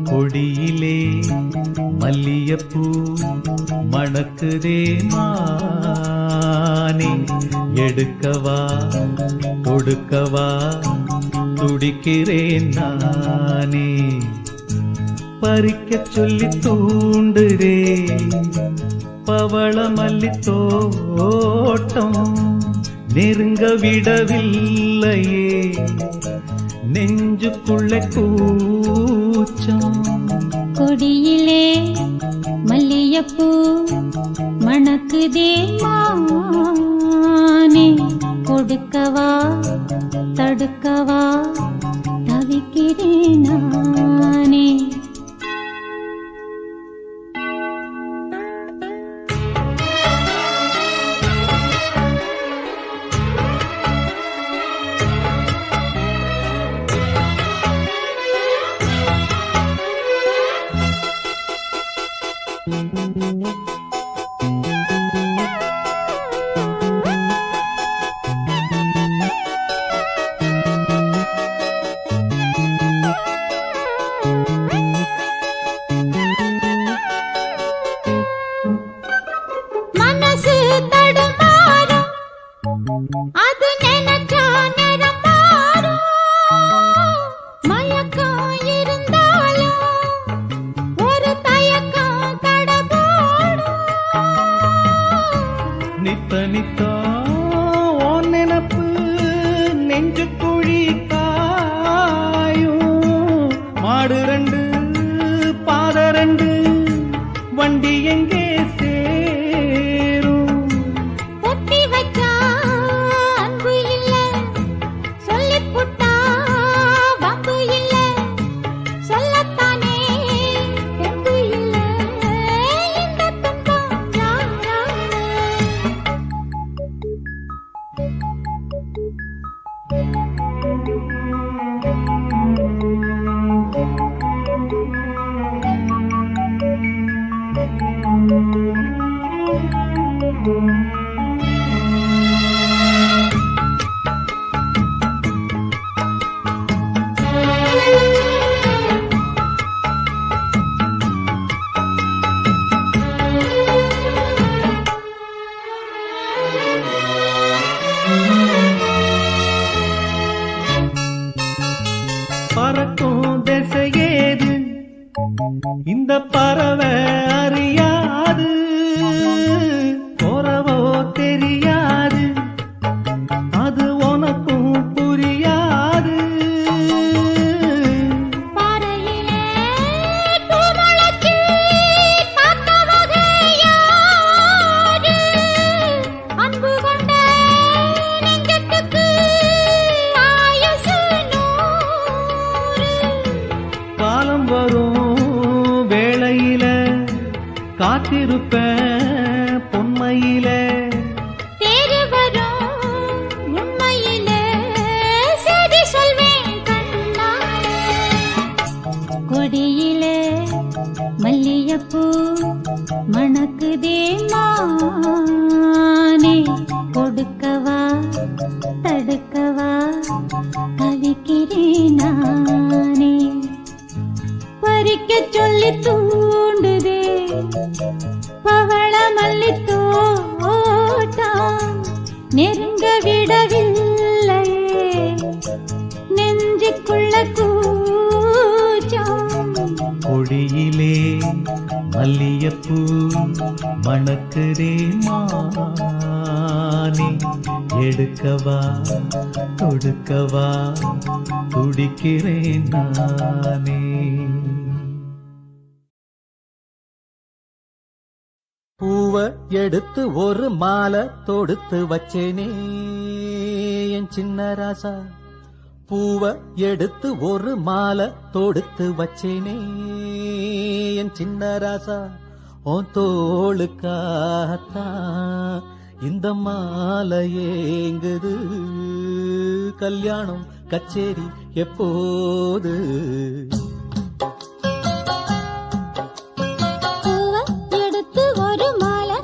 கொடியிலே மல்லியப்பூ மணக்குதே மானே, எடுக்கவா கொடுக்கவா துடிக்கிறேன் நானே. பறிக்க சொல்லி தூண்டுதே பவள மல்லி தோட்டம், நெருங்க விடவில்லையே நெஞ்சுக்குள்ள கூச்சம். கொடியிலே மல்லியப்பூ மணக்குதே மானே, கொடுக்கவா தடுக்கவா தவிக்கிறேன் நானே. மனசு தடுமாறும், அது நினைச்சா நேரம் மாறும். மயக்கம் இருந்தாலும் ஒரு தயக்கம் தடபோடும். நித்த நித்தா உன் நினப்பு நெஞ்சு குழி காயும். மாடு ரெண்டு பாத ரெண்டு வண்டி எங்கே சேரும்? ஒட்டி வச்சா அன்பு இல்ல, சொல்லிப் புட்டா வம்பு இல்ல. சொல்லத்தானே தெம்பு இல்ல, இந்த துன்பம் யாரால? பறக்கும் திசையேது இந்த பறவை அறியாது, போறவோ தெரியாது, அது உனக்கும் புரியாது. பாறையிலே பூமுளைச்சி பார்த்த வகை யாரு? அன்பு கொண்ட நெஞ்சத்துக்கு ஆயுசு 100. காலம் வரும் வேளையில காத்திருப்பேன் பொன்மையில. தேறு வரும் உண்மையிலே செய்தி சொல்வேன் கண்ணாலே. கொடியிலே மல்லியப்பூ மணக்குதே மானே, கொடுக்கவா தடுக்கவா தவிக்கிறேன் நானே. பறிக்க சொல்லி தூண்டுதே பவள மல்லி தோட்டம், நெருங்க விடவில்லையே நெஞ்சுக்குள்ள கூச்சம். கொடியிலே மல்லியப்பூ மணக்குதே மானே, எடுக்கவா கொடுக்கவா துடிக்கிறேன் நானே. பூவ எடுத்து ஒரு மாலை தொடுத்து வச்சேனே என் சின்ன ராசா. பூவ எடுத்து ஒரு மாலை தொடுத்து வச்சேனே என் சின்ன ராசா. உன் தோளுக்காத்தான் இந்த மாலை ஏங்குது. கல்யாணம் கச்சேரி எப்போது? பூவ எடுத்து ஒரு மாலை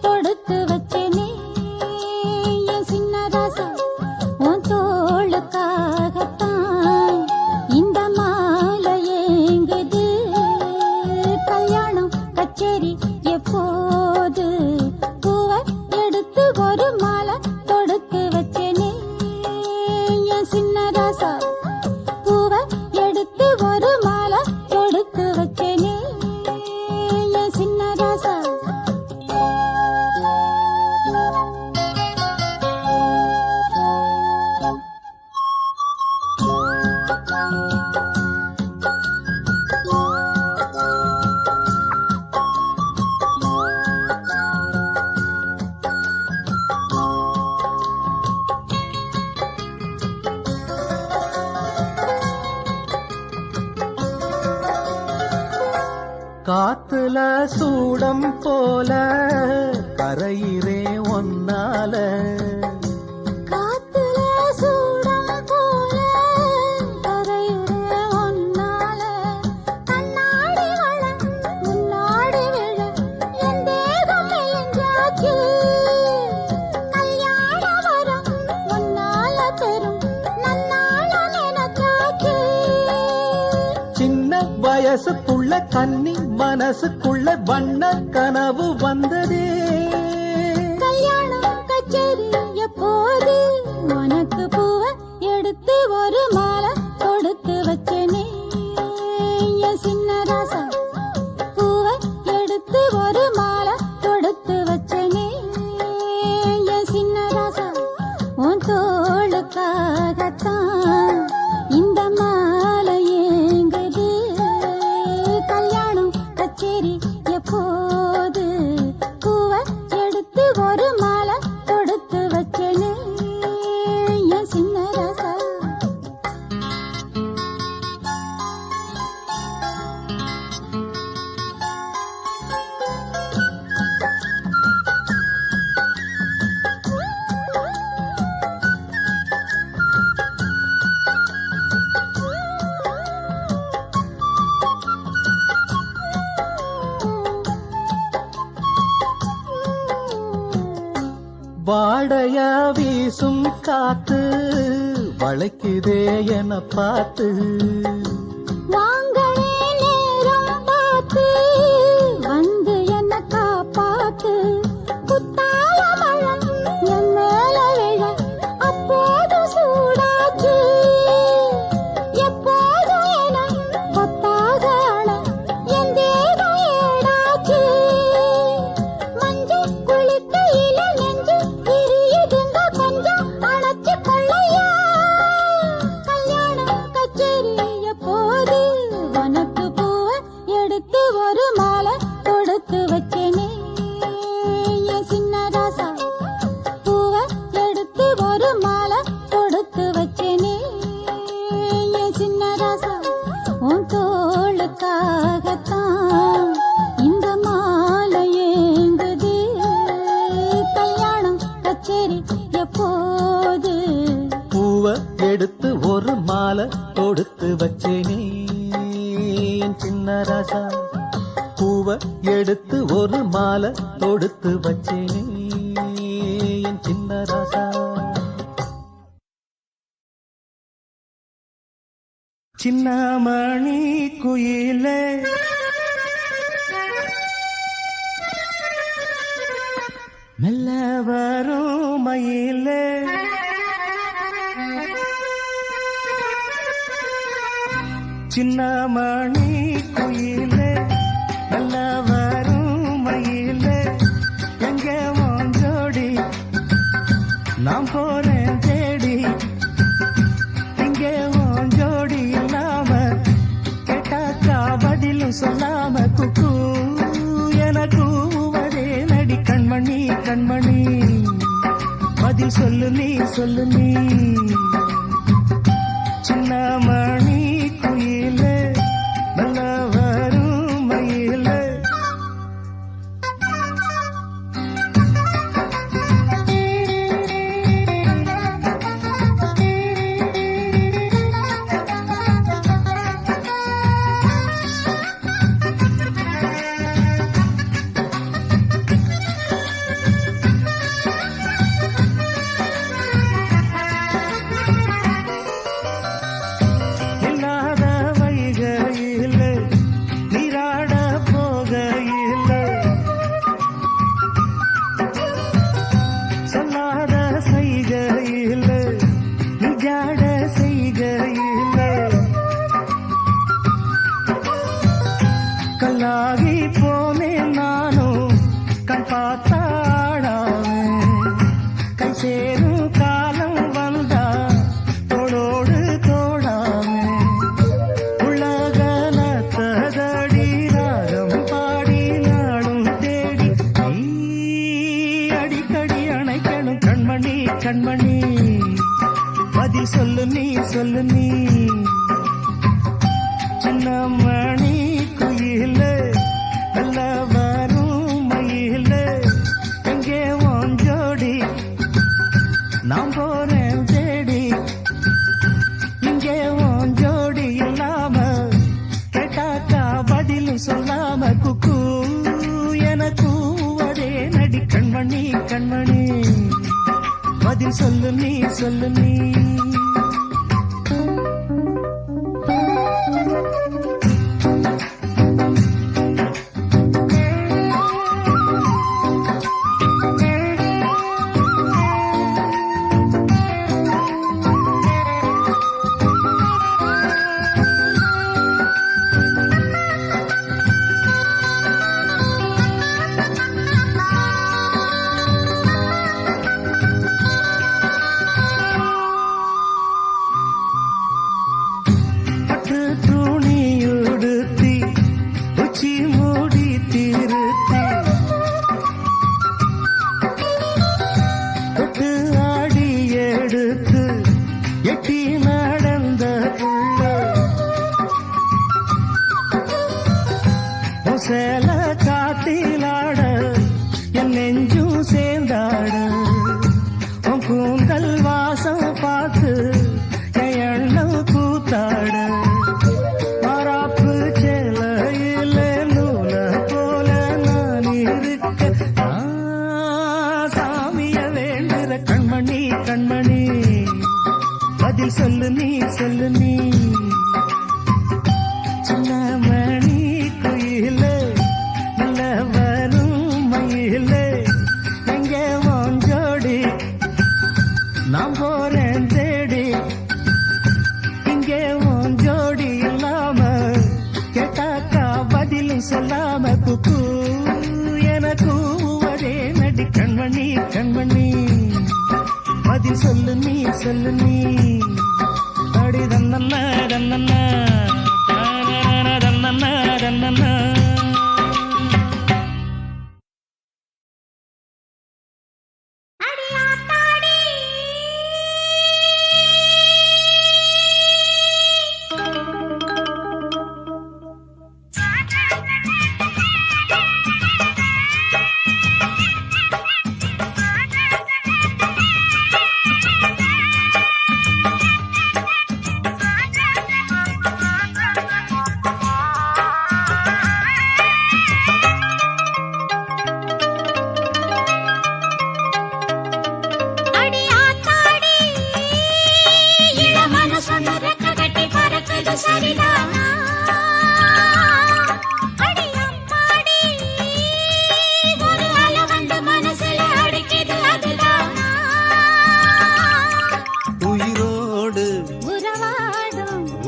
தொடுத்து வச்சேனே என் காத்துல சூடம் போல கரையிறே ஒன்னால காத்துல சூடம் போல கரையுற ஒன்னால கண்ணாடி வளம் முன்னாடி விழ என் தேகம் மெலிஞ்சாச்சு கல்யாண வரம் முன்னால பெரும் நன்னாள நினைச்சாச்சு சின்ன வயசுக்குள்ள கன்னி மனசுக்குள்ள வண்ண கனவு வந்ததே கல்யாணம் கச்சேரி எப்போது உனக்கு பூவை எடுத்து ஒரு மாலை கொடுத்து வச்சேனே என் சின்ன ராசா பூவை எடுத்து ஒரு மாலை கொடுத்து வச்சேனே என் சின்ன ராசா உன் தோளுக்காகத்தான் இந்த மாலை ஏங்குது கல்யாணம் கச்சேரி எப்போது பூவை எடுத்து ஒரு மாலை கொடுத்து வச்சேனே என் சின்ன ராசா வாடையா வீசும் காத்து வளைக்குதே என பார்த்து வாங்களே நேரம் பார்த்து வந்து என்ன காப்பாத்து குத்தால மழம் என் மேல விழ அப்போது சூடாச்சு எப்போது என கொத்தாக அழ என் தேகம் ஏடாச்சு மஞ்சு குளிக்கையில நெஞ்சு பிரியுதுங்க கொஞ்சம் அணைச்சு கொள்ளையா கல்யாணம் கச்சேரி எப்போது உனக்கு பூவை எடுத்து ஒரு மாலை கொடுத்து வச்சேனே என் சின்ன ராசா பூவை எடுத்து ஒரு மாலை கொடுத்து வச்சேனே என் சின்ன ராசா உன் தோளுக்காகத்தான் இந்த மாலை ஏங்குது கல்யாணம் கச்சேரி எப்போது பூவை எடுத்து ஒரு மாலை கொடுத்து வச்சேனே என் சின்ன ராசா பூவை எடுத்து ஒரு மாலை கொடுத்து வச்சேனே என் சின்ன ராசா சின்னமணி குயிலே மெல்ல வரும் மயிலே சின்னமணி குயிலே மெல்ல வரும் மயிலே எங்க ஜோடி நான் போறேன் தேடி இங்க ஜோடி இல்லாம கேட்டாக்கா பதிலும் சொல்லாம குக்கு எனக்கு ஒரே நடி கண்மணி கண்மணி பதில் சொல்லு நீ சொல்லு நீ சின்னமணி குயிலே நல்ல வரும் மயிலே இல்லாத வைகையிலே நீராட போகையிலே சொல்லாத செய்கையிலே நிஜாட செய்கையிலே கல்லாகி போனேன் நானும் கண் பார்த்தாடாவே கை சேரும் காலம் வந்தா தோளோடு தோடாமே உலகலத்ததடி ராகம் பாடி நாடும் தேடி நீ அடிக்கடி அணைக்கணும் கண்மணி கண்மணி பதில் சொல்லு நீ சொல்லு நீ சின்னமணி குயிலே நல்ல நான் போறேன் தேடி இங்கே உன் ஜோடி இல்லாம கேட்டாக்கா பதிலும் சொல்லாம குக்கு என கூவதே நடி கண்மணி கண்மணி பதில் சொல்லு நீ சொல்லு நீ சேல காத்திலாட என் நெஞ்சும் சேர்ந்தாட உன் கூந்தல் வாசம் பார்த்து என் எண்ணம் கூத்தாட மாறாப்பு சேலையில நூல போல நான் இருக்க சாமிய வேண்டுற கண்மணி கண்மணி பதில் சொல்லு நீ சொல்லு நீ நான் போறேன் தேடி இங்கே உன் ஜோடி இல்லாம கேட்டாக்கா பதிலும் சொல்லாம குக்கு எனக்கு ஒரே நடி கண்மணி கண்மணி பதில் சொல்லு நீ சொல்லு நீ அடி தன்னன்ன தன்னன்ன தன்னன்ன தன்னன்ன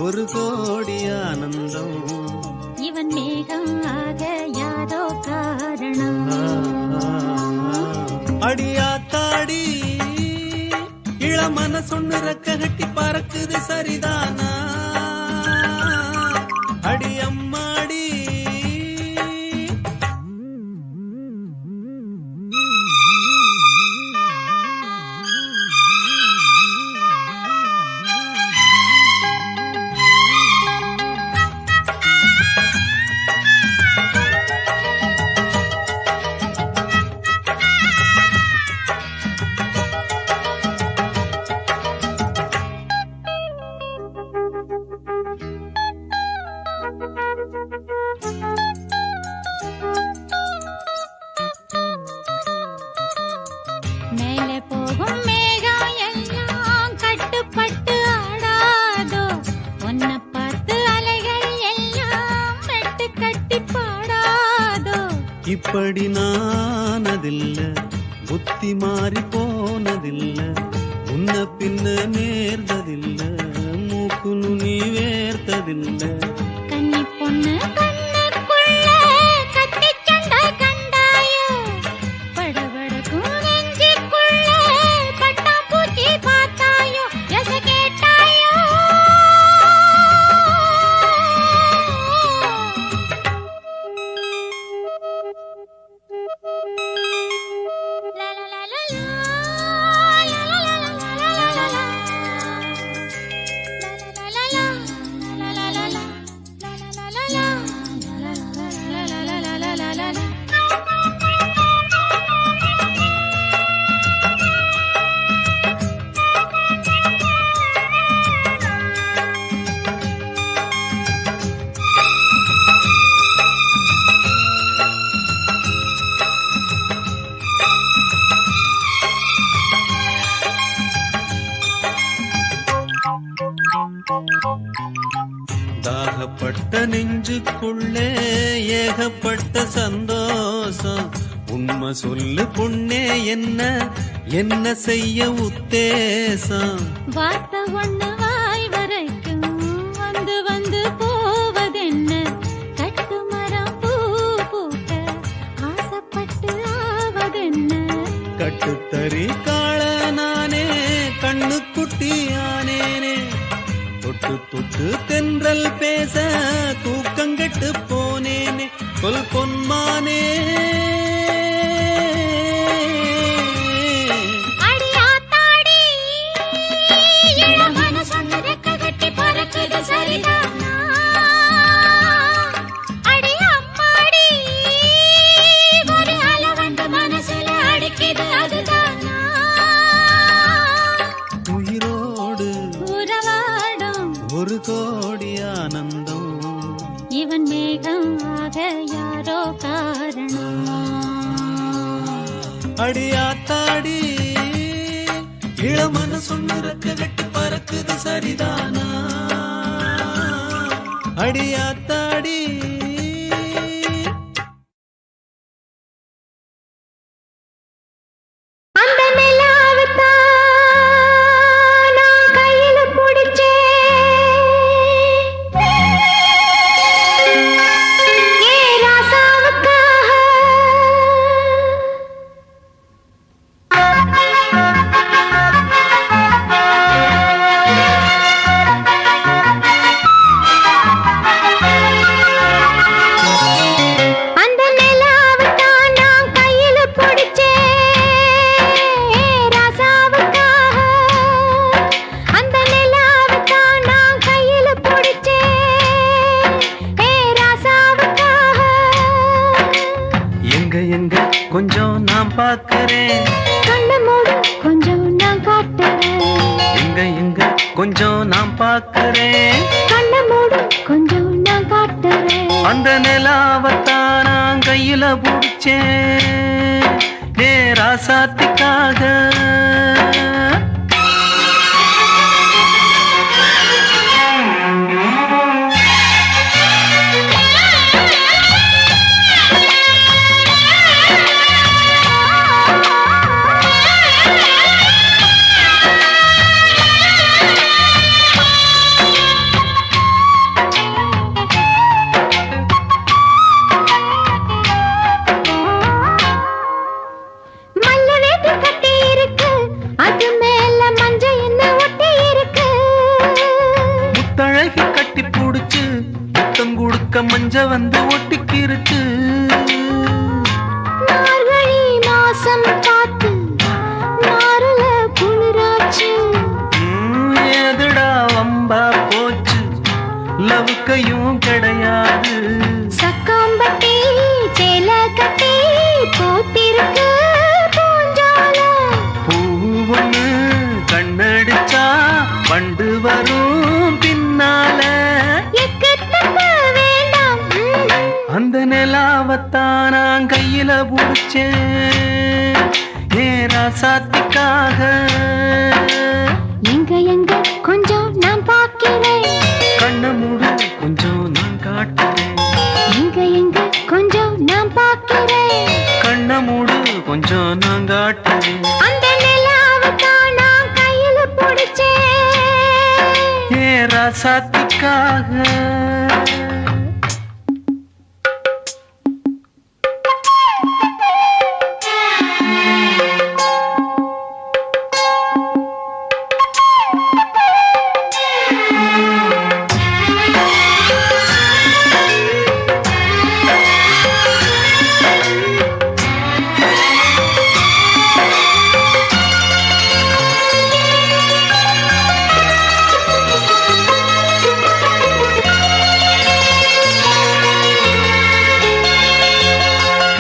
ஒரு கோடி ஆனந்தம் இவன் மேகம் ஆக யாரோ காரணம் அடியாத்தாடி இளமன சொன்னு ரெக்க கட்டி பறக்குது சரிதானா அடி அம்மாடி மேலே போகும் மேகம் எல்லாம் கட்டுப்பட்டு ஆடாதோ உன்னை பார்த்து அலைகள் எல்லாம் மெட்டு கட்டி பாடாதோ இப்படி நானதில்ல புத்தி மாறி போனதில்ல உன்ன பின்ன நேர்ந்ததில்ல மூக்கு நுனி வேர்த்ததில்ல கன்னி பொண்ணு la la la பட்ட நெஞ்சுக்குள்ளே ஏகப்பட்ட சந்தோஷம். உண்மை சொல்லு பொண்ணே, என்ன செய்ய உத்தேசம்? வார்த்தை ஒண்ணு வாய் வரைக்கும் வந்து வந்து போவதென்ன? கட்டு மரம் பூ பூக்க ஆசைப்பட்டு ஆவதென்ன? கட்டுத்தறி காள நானே, கண்ணு குட்டியானேனே. தொட்டு தொட்டு தென்றல் பேச தூக்கங்கெட்டு போனேனே. சொல் பொன்மானே, உயிரோடு உறவாடும் ஒரு கோடி ஆனந்தம். இவன் மேகம் ஆக யாரோ காரணம். அடியாத்தாடி இளமன சொன்னிறக்க கட்டி பறக்குது சரிதானா? அடியாத்தாடி கொஞ்சம் நான் பார்க்கிறேன், கண்ணை மூடு கொஞ்சம் நான் காட்டுறேன். எங்க கொஞ்சம் நான் பார்க்கிறேன், கண்ணை மூடு கொஞ்சம் நான் காட்டுறேன். அந்த நிலாவத்தான் நான் கையில பிடிச்சேன் ஏ ராசாத்திக்காக. மஞ்ச வந்து ஒட்டிக்கிருச்சு மார்கழி மாசம் காத்து மாறல குளிராச்சு. எதுடா வம்பா போச்சு, லவுக்கையும் கிடையாது. சக்காம்பட்டி சேல கட்டி போத்திருக்கு பூஞ்சால. பூவொன்னு கண்ணடிச்சா வண்டு வரும் பின்னால. அந்த நிலாவத்தான் நான் கையில புடிச்சேன் ஏ ராசாத்திக்காக. எங்க கொஞ்சம் நான் பார்க்கிறேன், கண்ண மூடு கொஞ்சம் நான் காட்டுறேன். எங்க கொஞ்சம் நான் பார்க்கிறேன், கண்ண மூடு கொஞ்சம் நான் காட்டுறேன். அந்த நிலாவத்தான் நான் கையில புடிச்சேன் ஏ ராசாத்திக்காக.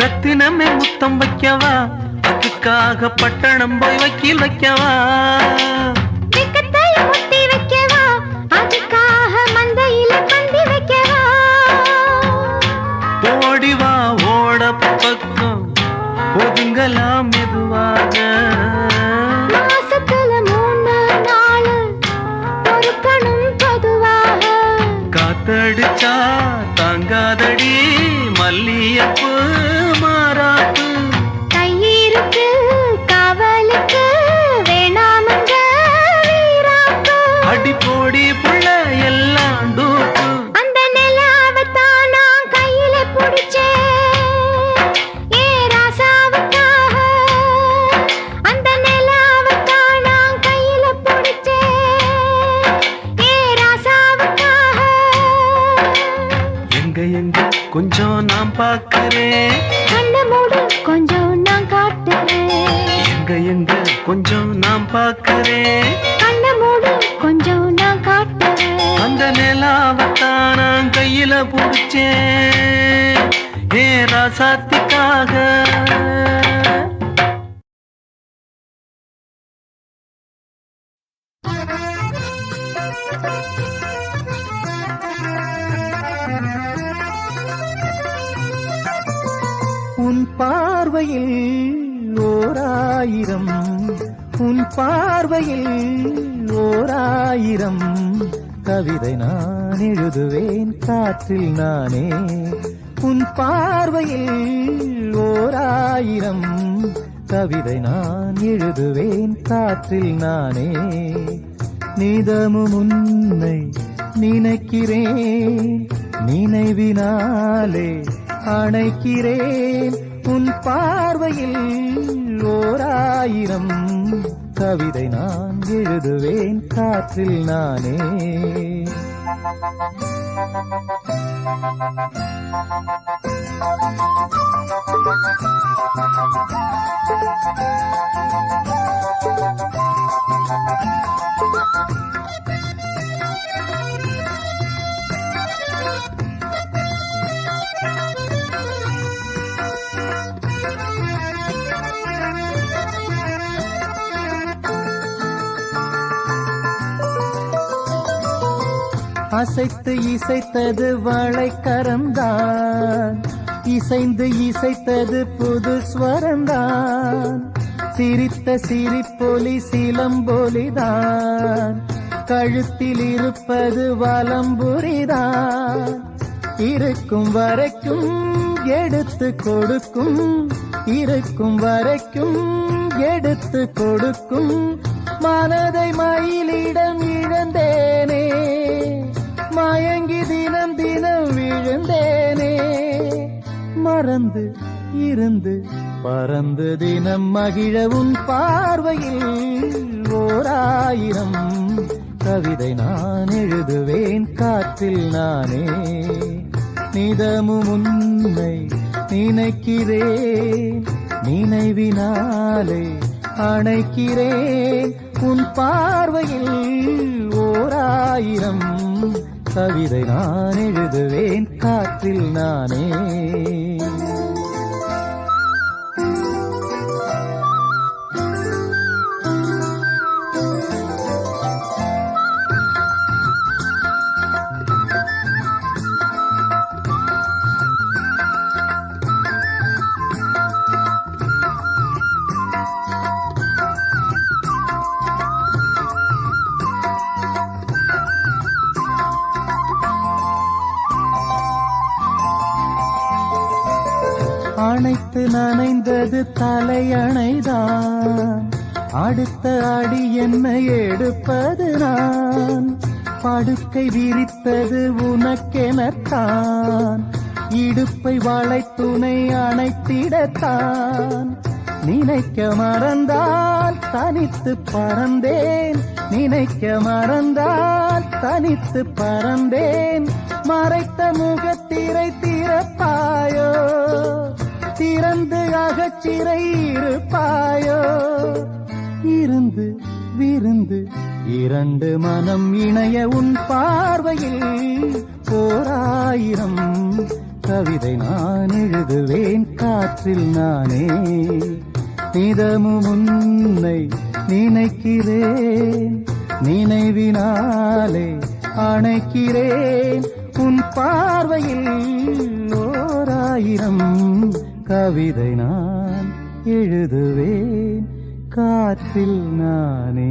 ரத்தினமே முத்தம் வைக்கவா, அதுக்காக பட்டணம் போய் வக்கீல் வைக்கவா. முத்தி வைக்கவா, அதுக்காக மந்தையில பந்தி வைக்கவா. ஓடிவா ஓட பக்கம் ஒதுங்கலாம் மெதுவாக. மாசத்துல 3 நாள் ஒரு கணும் பொதுவாக. காத்தடிச்சா நான் பார்க்கிறேன். கண்ண மூடு கொஞ்சம் நான் காட்டுறேன். எங்க எங்க கொஞ்சம் நான் பார்க்கிறேன். கண்ண மூடு கொஞ்சம் நான் காட்டுறேன். அந்த நிலாவத்தான் நான் கையில புடிச்சேன் ஏ ராசாத்திக்காக. உன் பார்வையில் ஓராயிரம், உன் பார்வையில் ஓராயிரம் கவிதை நான் எழுதுவேன் காற்றில் நானே. உன் பார்வையில் ஓராயிரம் கவிதை நான் எழுதுவேன் காற்றில் நானே. நிதமும் உன்னை நினைக்கிறேன், நினைவினாலே அணைக்கிறேன். உன் பார்வையில் ஓராயிரம் கவிதை நான் எழுதுவேன் காற்றில் நானே. அசைத்து இசைத்தது வளைக்கரந்தான், இசைந்து இசைத்தது புது ஸ்வரந்தான். சிரித்த சிரிப்பொலி சிலம்பொலிதான், கழுத்தில் இருப்பது வலம்புரிதான். இருக்கும் வரைக்கும் எடுத்து கொடுக்கும், இருக்கும் வரைக்கும் எடுத்து கொடுக்கும். மனதை மயிலிடம் இழந்தேனே, மயங்கி தினம் தினம் விழுந்தேனே. மறந்து இருந்து பறந்து தினம் மகிழ உன் பார்வையில் ஓராயிரம் கவிதை நான் எழுதுவேன் காற்றில் நானே. நிதமும் உன்னை நினைக்கிறேன், நினைவினாலே அணைக்கிறேன். உன் பார்வையில் ஓராயிரம் கவிதை நான் எழுதுவேன் காற்றில் நானே. அணைத்து நனைந்தது தலையணைதான், அடுத்த அடி என்ன எடுப்பது நான். படுக்கை விரித்தது உனக்கெனத்தான், இடுப்பை வளைத்துணை அணைத்திடத்தான். நினைக்க மறந்தால் தனித்து பறந்தேன், நினைக்க மறந்தால் தனித்து பறந்தேன். மறைத்த முகத்திரை திறப்பாயோ, திறந்து அகச்சிறை இருப்பாயோ. இருந்து விருந்து இரண்டு மனம் இணைய உன் பார்வையில் ஓராயிரம் கவிதை நான் எழுதுவேன் காற்றில் நானே. நிதமும் உன்னை நினைக்கிறேன், நினைவினாலே அணைக்கிறேன். உன் பார்வையில் ஓராயிரம் கவிதை நான் எழுதுவேன் காற்றில் நானே.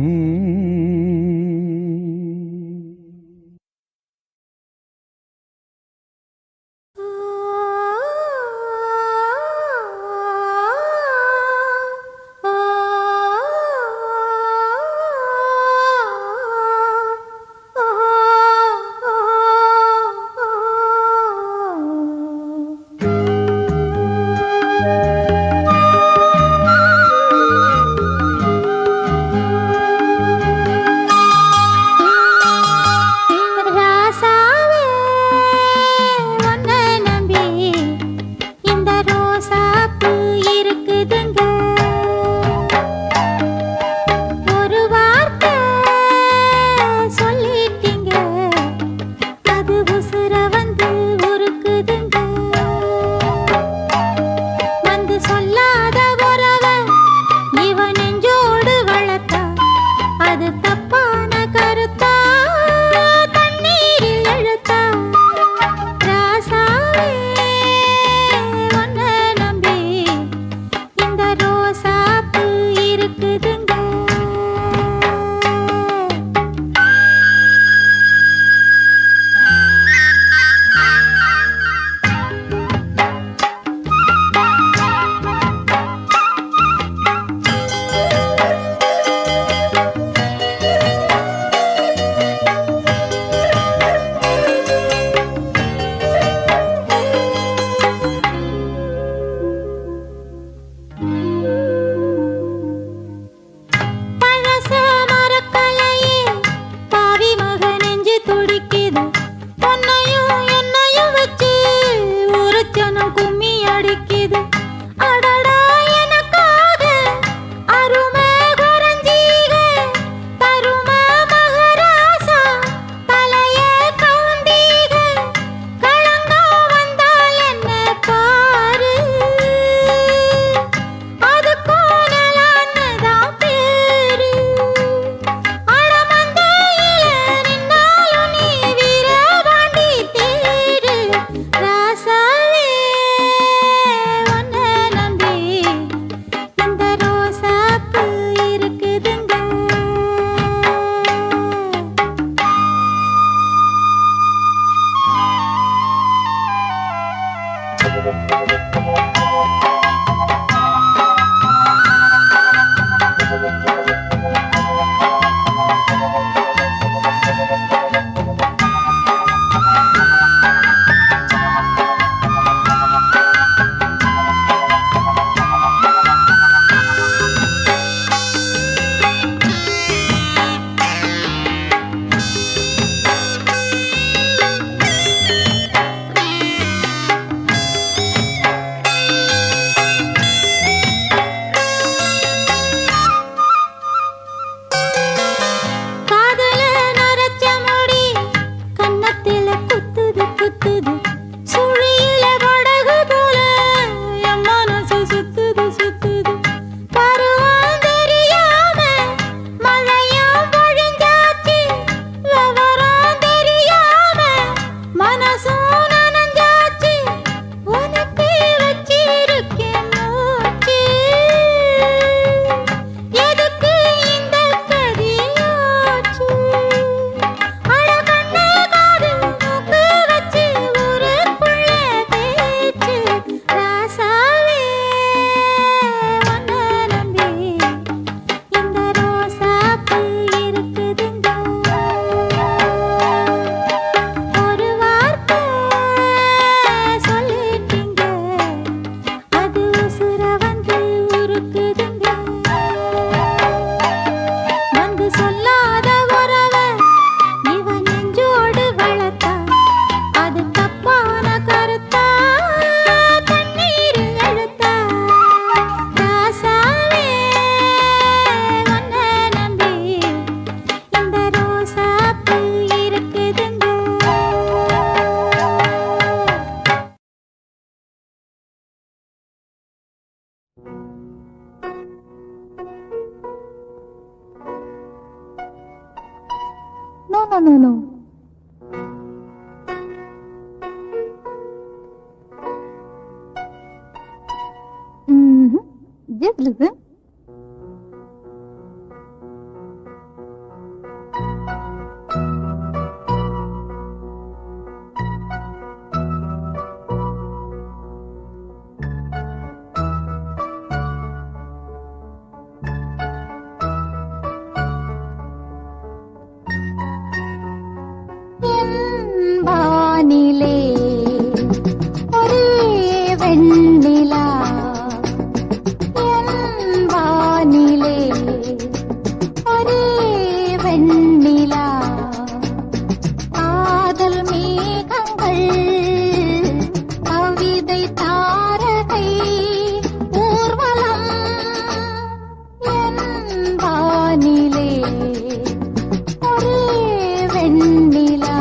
No, no, no, no. Just listen. வானிலே ஒரே வெண்ணிலா, என் வானிலே ஒரே வெண்ணிலா, காதல் மேகங்கள் கவிதை தாரகை ஊர்வலம், என் வானிலே ஒரே வெண்ணிலா.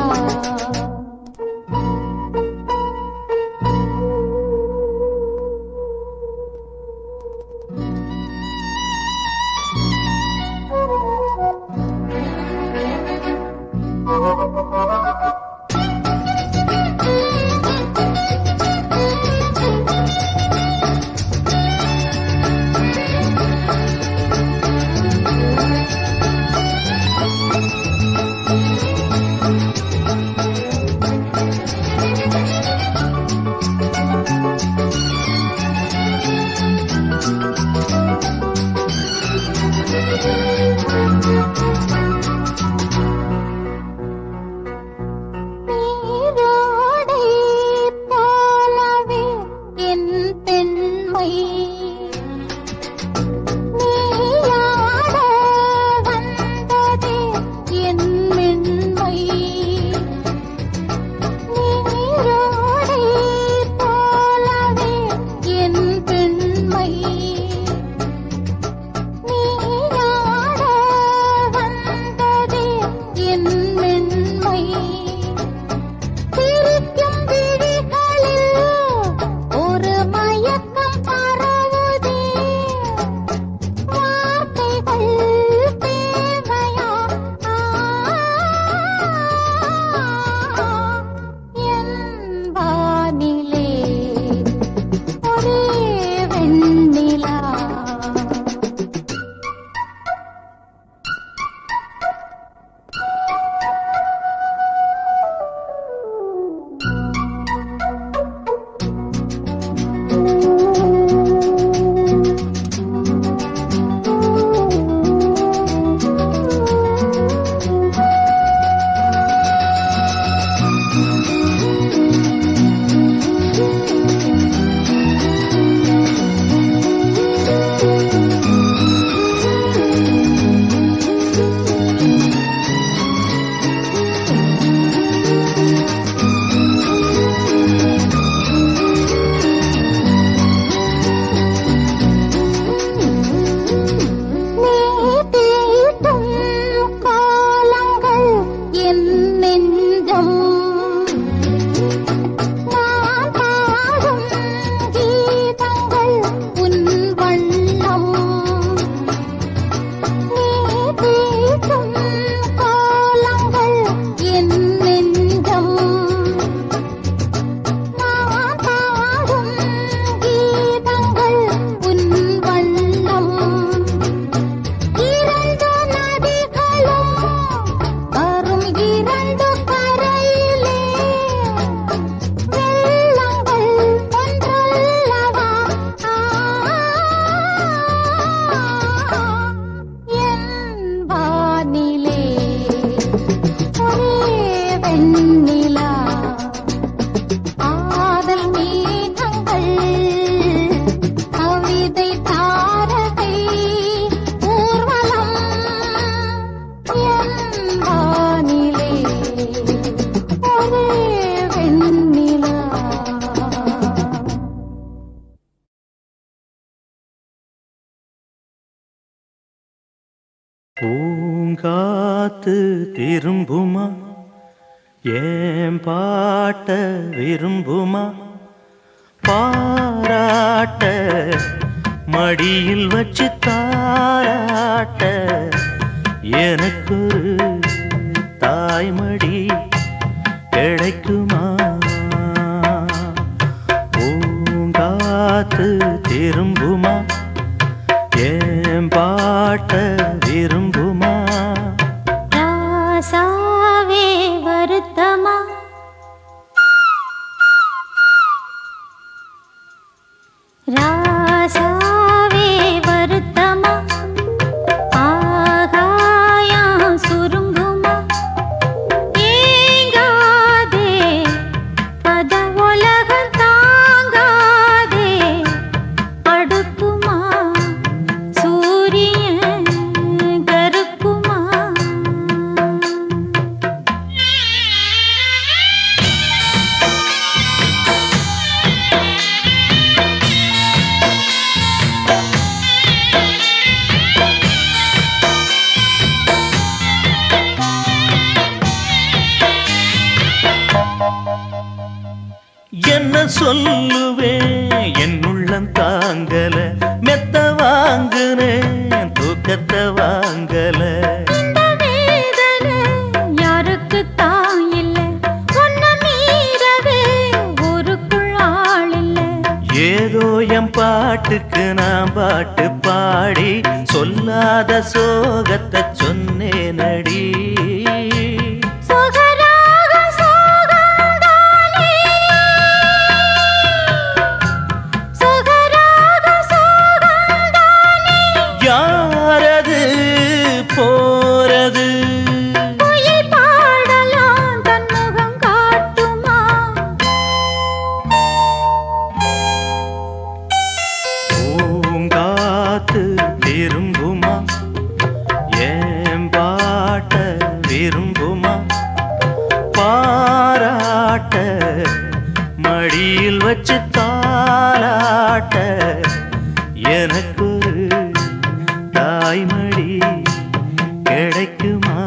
பூங்காத்து திரும்புமா ஏன் பாட்ட விரும்புமா பாராட்ட மடியில் வச்சு தாராட்ட எனக்கொரு தாய்மடி கிடைக்குமா? பூங்காத்து திரும்புமா? ஏன் பாட்ட விரும்புமா? ராசாவே வருத்தமா? ராசாவே வருத்தமா? ஆகாயம் சுருங்குமா? ஏங்காதே பத உலகம் தாங்காதே அடுக்குமா? சூரியன் கருக்குமா? என்ன சொல்லுவேன் என் உள்ளம் தாங்கல, மெத்த வாங்குனேன் தூக்கத்தை வாங்கல. இந்த வேதனை யாருக்கு தான் இல்ல, உன்னை மீறவே ஊருக்குள் ஆள் இல்ல. ஏதோ என் பாட்டுக்கு நான் பாட்டு பாடி சொல்லாத சோகத்தை சொன்னேனடி. சொகராக சோகந்தானே, சொகராக சோகந்தானே. யாரது போறது? குயில் பாடலாம் தன் முகம் காட்டுமா? பூங்காத்து திரும்புமா? ஏன் பாட்ட விரும்புமா? பாராட்ட மடியில் வச்சு தாலாட்ட எனக்கு தாய்மடி கிடைக்குமா?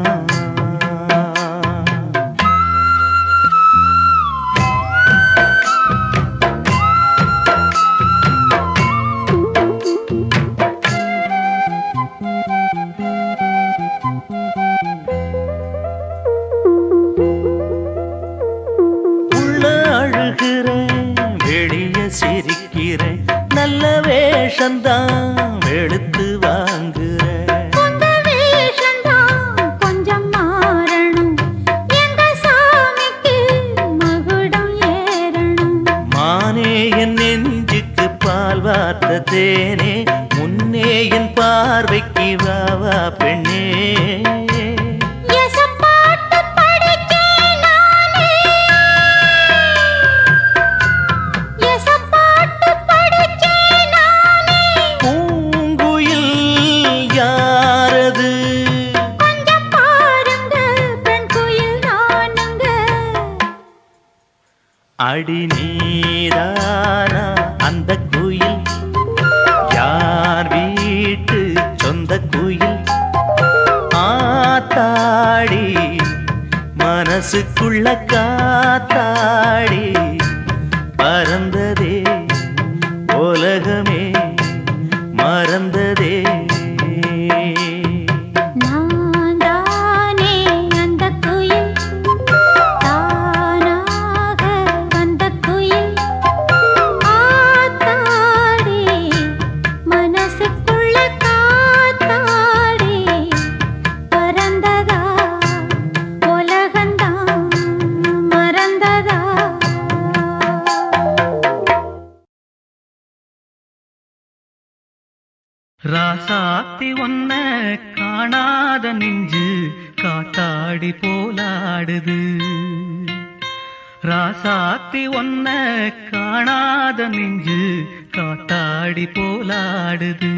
உள்ள அழுகிறேன் வெளிய சிரிக்கிறேன், நல்ல வேஷந்தான் வெளுத்து வாங்குறேன். உங்க வேஷந்தான் கொஞ்சம் மாறணும், எங்க சாமிக்கு மகுடம் ஏறணும். மானே என் நெஞ்சுக்கு பால் வார்த்த தேனே, முன்னே என் பார்வைக்கு வாவா பெண்ணே. எசப்பாட்டு படிச்சேன் நானே, எசப்பாட்டு படிச்சேன் நானே. பூங்குயில் யாரது? கொஞ்சம் பாருங்க பெண் குயில் நானுங்க. அடி நீதானா அந்த குயில்? யார் வீட்டு சொந்த குயில்? ஆத்தாடி மனசுக்குள்ள காத்தாடி பறந்ததே உலகமே மறந்ததே. நான் தானே அந்த குயில், தானாக வந்த குயில். ஆத்தாடி மனசுக்குள்ள காத்தாடி பறந்ததா உலகந்தான் மறந்ததா? ராசாத்தி ஒன்ன காணாத நெஞ்சு காத்தாடி போலாடுது. ராசாத்தி ஒன்ன காணாத நெஞ்சு காத்தாடி போலாடுது.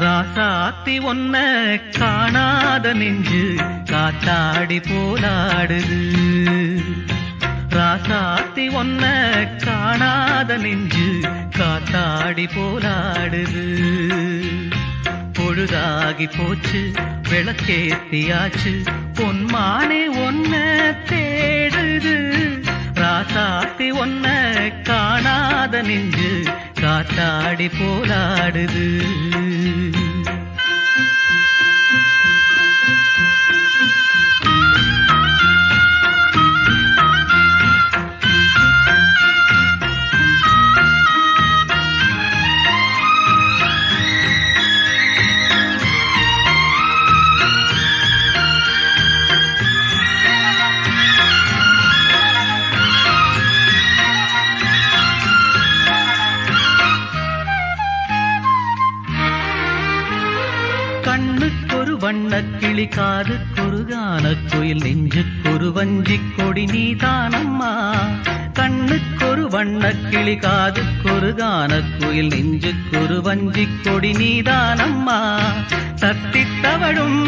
ராசாத்தி ஒன்ன காணாத நெஞ்சு காத்தாடி போலாடுது. ராசாத்தி ஒன்ன காணாத நெஞ்சு காத்தாடி போலாடுது. பொழுதாகி போச்சு விளக்கேத்தியாச்சு பொன்மானே ஒன்ன தேடுது. ராசாத்தி ஒன்ன காணாத நெஞ்சு காத்தாடி போலாடுது. கண்ணுக்கொரு வண்ணக்கிளி காதுக்கொரு கானக்குயில் நெஞ்சுக்கொரு வஞ்சிக் கொடி நீதானம்மா. கண்ணுக்கொரு வண்ணக்கிளி காதுக்கொரு கானக்குயில் நெஞ்சுக்கொரு வஞ்சிக் கொடி நீதானம்மா. தத்தித் தவழும்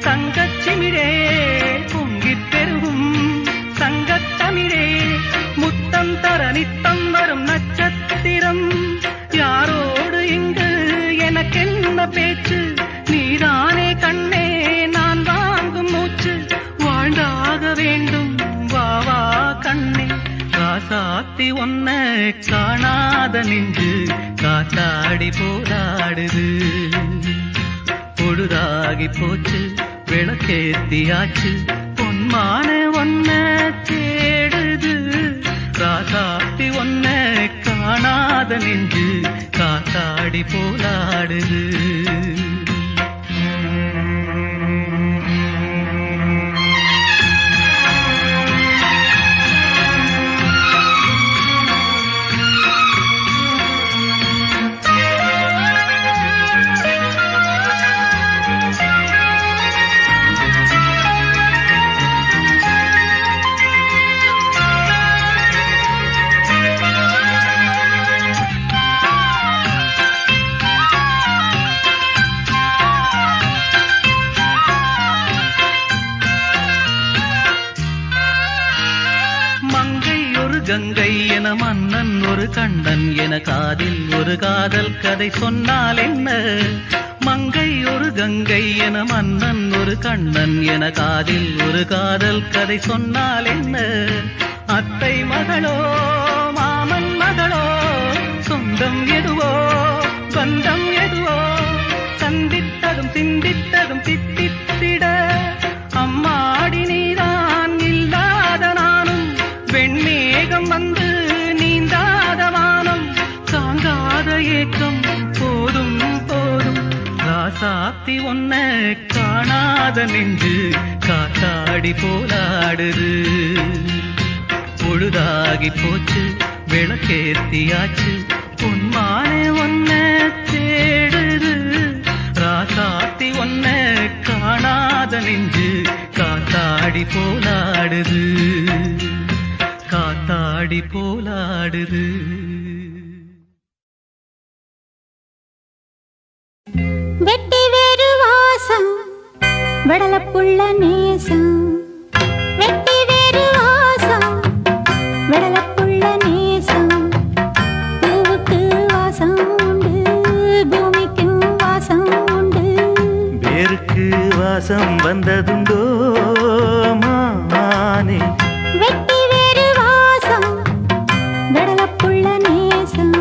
தங்கச்சிமிழே பொங்கிப் பெருகும் சங்கத்தமிழே முத்தம் தர நித்தம் வரும் நட்சத்திரம். யாரோடு இங்கு எனக்கென்ன பேச்சு, நீதானே கண்ணே நான் வாங்கும் மூச்சு. வாழ்ந்தாக வேண்டும் வா வா கண்ணே. ராசாத்தி ஒன்ன காணாத நெஞ்சு காத்தாடி போராடுது. பொழுதாகி போச்சு விளக்கேத்தியாச்சு பொன்மான ஒன்ன தேடுது. ராசாத்தி ஒன்ன காணாத நெஞ்சு காத்தாடி போராடுது. கங்கை என மன்னன் ஒரு கண்ணன் என காதில் ஒரு காதல் கதை சொன்னால் என்ன. மங்கை ஒரு கங்கை என மன்னன் ஒரு கண்ணன் என காதில் ஒரு காதல் கதை சொன்னால் என்ன. அத்தை மகளோ மாமன் மகளோ சொந்தம் எதுவோ பந்தம் எதுவோ சந்தித்ததும் சிந்தித்ததும் தித்தித்திட. அம்மாடி நீதான் இல்லாத நானும் வெண்மேகம் வந்து நீந்தாத வானம் தாங்காத ஏக்கம் போதும் போதும். ராசாத்தி ஒன்ன காணாத நெஞ்சு காத்தாடி போலாடுது. பொழுதாகி போச்சு விளக்கேத்தியாச்சு பொன்மானே ஒன்ன தேடுது. ராசாத்தி ஒன்ன காணாத நெஞ்சு காத்தாடி போலாடுது. காத்தாடி போலாடுது. வெட்டி வேறு வாசம் வெடலப்புள்ள நேசம். வெட்டி வேறு வாசம் வெடலப்புள்ள நேசம். பூவுக்கு வாசம் உண்டு பூமிக்கு வாசம் உண்டு. வேருக்கு வாசம் வந்ததுண்டோ மானே. வெட்டி வேறு வாசம் வெடலப்புள்ள நேசம்.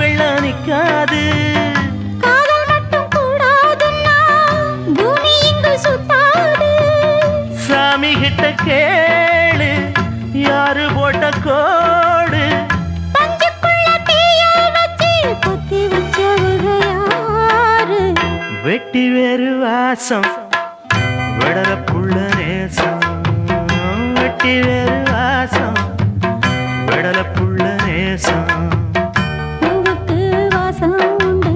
வெள்ளம் நிக்காது. காதல் மட்டும் கூடாதுன்னா பூமி இங்கு சுத்தாது. சாமி கிட்ட கேளு யாரு போட்ட கோடு. பஞ்சுக்குள்ள தீய வச்சு குத்தி வச்சவங்க யாரு? வெட்டி வேறு வாசம் விடல புள்ள நேசம். வெட்டி வேறு வாசம் விடல புள்ள நேசம். பூவுக்கு வாசம் உண்டு,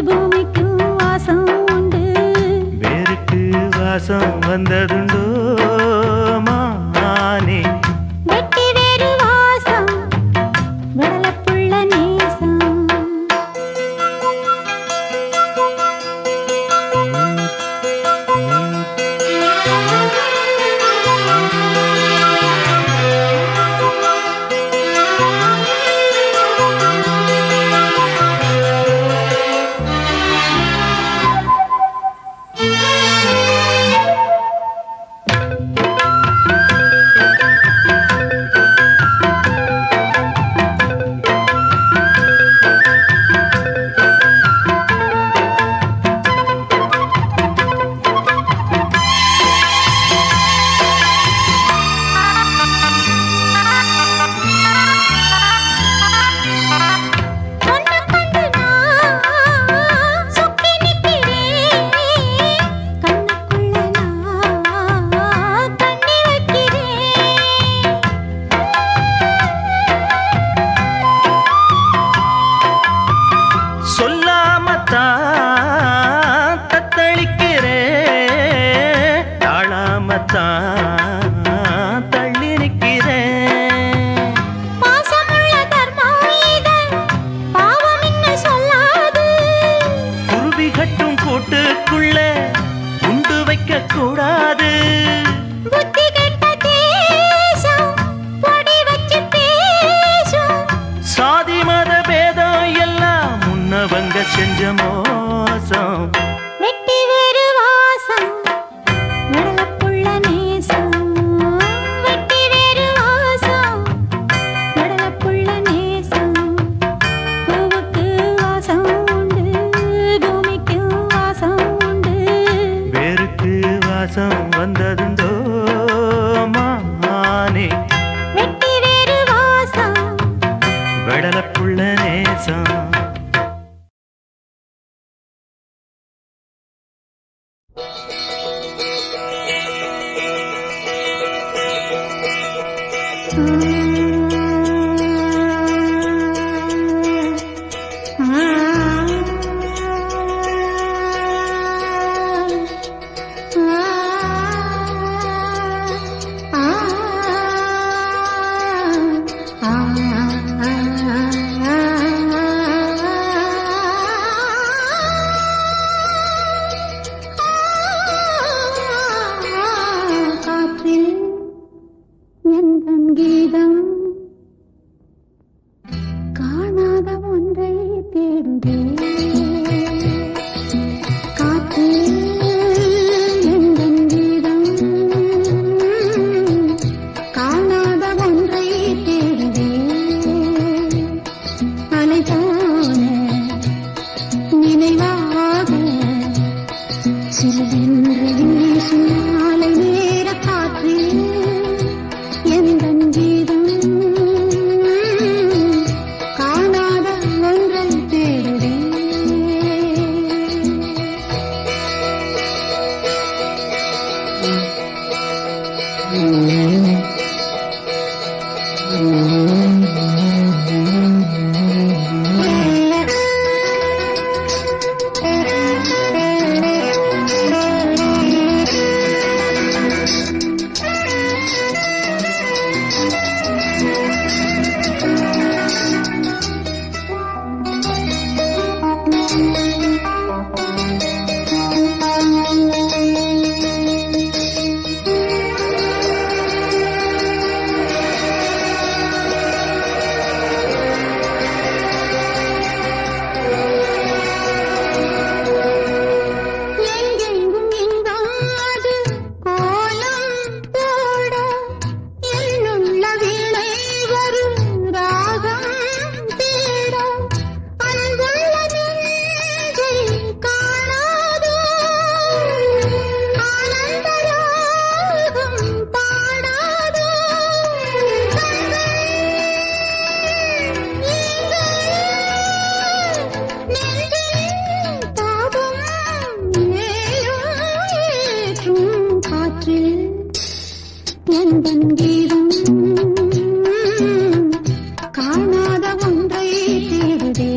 பூமிக்கும் வாசம் உண்டு. வேருக்கு வாசம் வந்ததுண்டோ மானே? வெட்டி வேறு வாசம் விடல புள்ள நேசம். சொல்லாமத்தான் தத்தளிக்கிறேன், தாழாமத்தான் தள்ளி நிற்கிறேன். பாசமுள்ள தர்மம் இது, பாவம் இன்னும் சொல்லாது. குருவி கட்டும் கூட்டுக்குள்ள குண்டு வைக்க கூடாது. புத்தி கெட்ட தேசம் பொடி வச்சு பேசும். சாதி மத பேதம் எல்லாம் முன்னவங்க செஞ்ச மோசம். வெட்டி வேறு வாசம் விடல புள்ள நேசம். வெட்டி வேறு வாசம் விடல புள்ள நேசம். பூவுக்கு வாசம் உண்டு, பூமிக்கு வாசம் உண்டு. வேருக்கு வாசம் வந்ததுண்டோ மானே? வெட்டி வேறு வாசம் விடல புள்ள நேசம். காற்றில் எந்தன் கீதம் காணாத ஒன்றை தேடுதே. காற்றில் எந்தன் கீதம் காணாத ஒன்றை தேடுதே. அலை போல நினைவாக சிலவென்று வீசும் மாலை நேர காற்றில் எந்தன் கீதம் காணாத ஒன்றை தேடுதே. எந்தன் கீதம் காணாத ஒன்றை தேடுதே.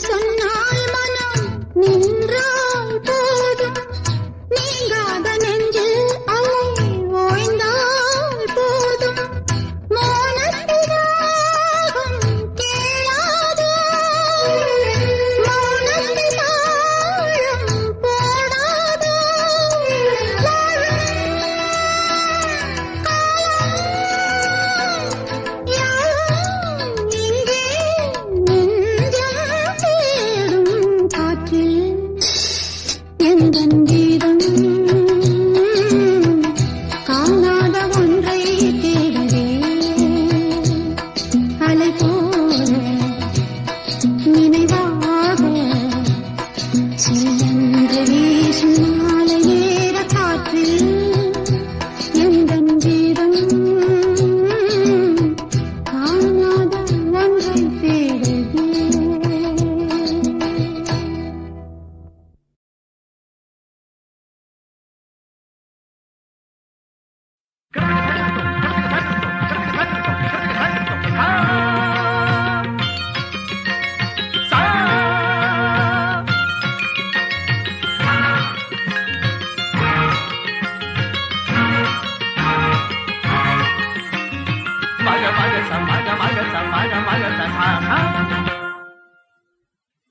சொன்னால் மனம் நின்றால் போதும், நீங்காத நெஞ்சில் அலை ஓய்ந்தால் போதும். மௌனத்திராகம் கேளாதோ, மௌனத்திராகம் போடாதோ. எந்தன் கீதம் காணாத ஒன்றை தேடுதே. அலை போல நினைவாக செல்லென்று வீசும் மாலை நேர காற்றில் எந்தன் கீதம் காணாத ஒன்றை தேடுதே.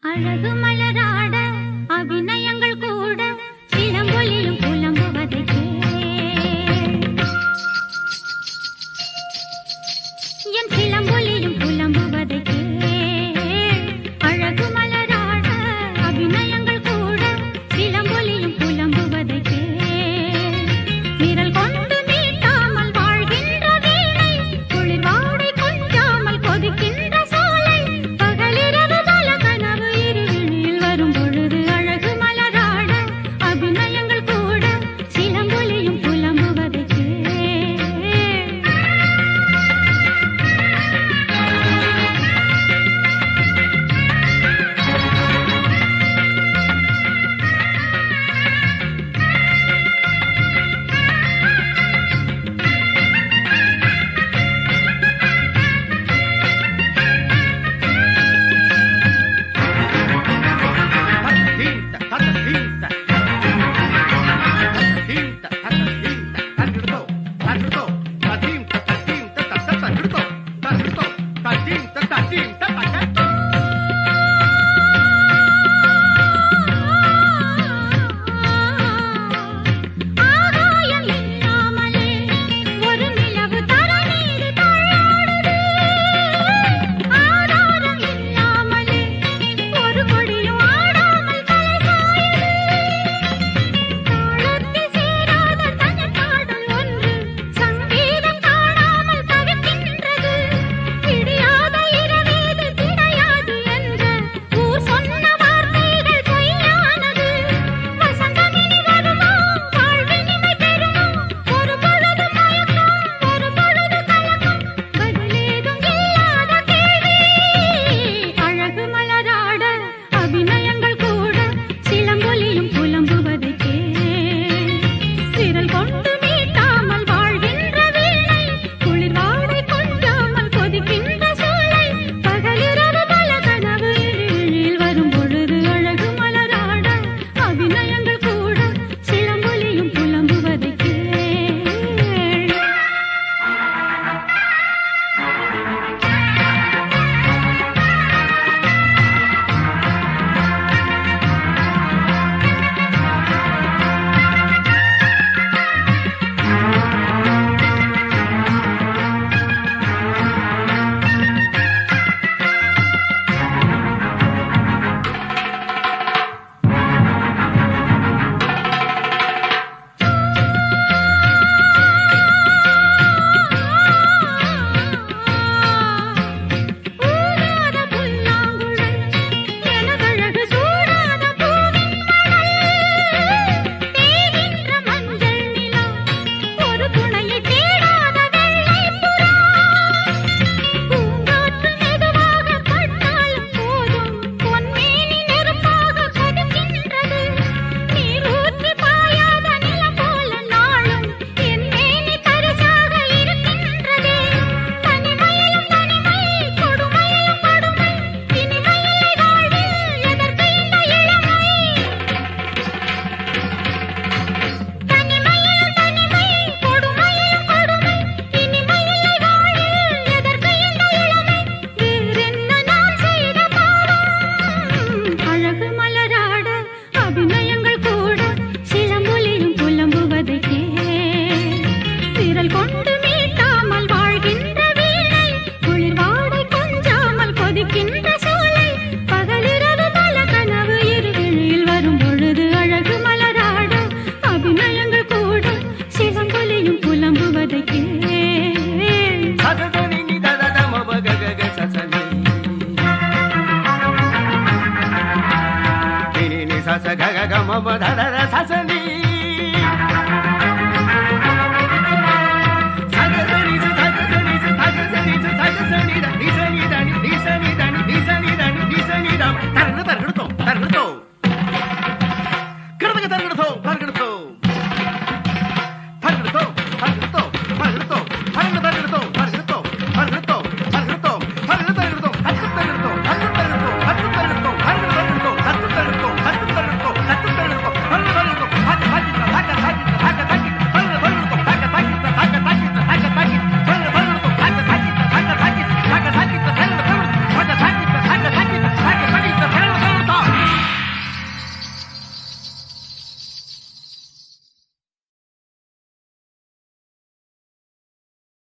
அழகு